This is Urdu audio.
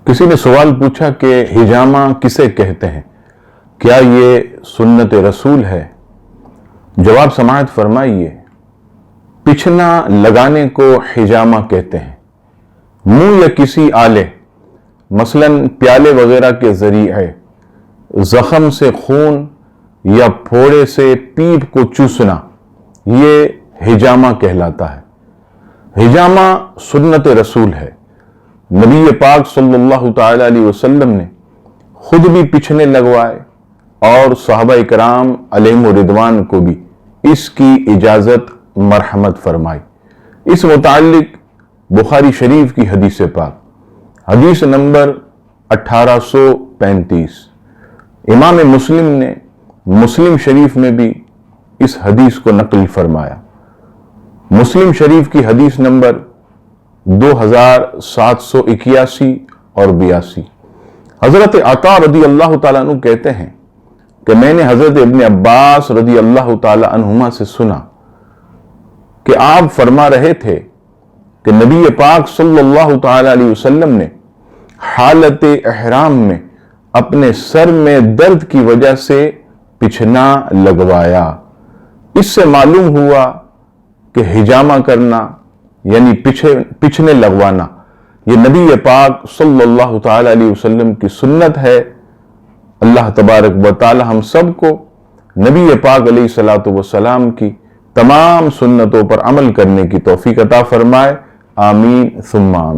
کسی نے سوال پوچھا کہ حجامہ کسے کہتے ہیں، کیا یہ سنت رسول ہے؟ جواب سماعت فرمائیے، پچھنا لگانے کو حجامہ کہتے ہیں۔ منہ یا کسی آلے مثلاً پیالے وغیرہ کے ذریعے زخم سے خون یا پھوڑے سے پیپ کو چوسنا، یہ حجامہ کہلاتا ہے۔ حجامہ سنت رسول ہے۔ نبی پاک صلی اللہ تعالی علیہ وسلم نے خود بھی پچھنے لگوائے اور صحابہ کرام علیہم رضوان کو بھی اس کی اجازت مرحمت فرمائی۔ اس متعلق بخاری شریف کی حدیث پاک، حدیث نمبر 1835، امام مسلم نے مسلم شریف میں بھی اس حدیث کو نقل فرمایا۔ مسلم شریف کی حدیث نمبر 2781 اور 82۔ حضرت عطا رضی اللہ تعالیٰ عنہ کہتے ہیں کہ میں نے حضرت ابن عباس رضی اللہ تعالیٰ عنہما سے سنا کہ آپ فرما رہے تھے کہ نبی پاک صلی اللہ تعالیٰ علیہ وسلم نے حالت احرام میں اپنے سر میں درد کی وجہ سے پچھنا لگوایا۔ اس سے معلوم ہوا کہ حجامہ کرنا یعنی پچھنے لگوانا یہ نبی پاک صلی اللہ تعالی علیہ وسلم کی سنت ہے۔ اللہ تبارک و تعالی ہم سب کو نبی پاک علیہ الصلوۃ والسلام کی تمام سنتوں پر عمل کرنے کی توفیق عطا فرمائے، آمین ثم آمین۔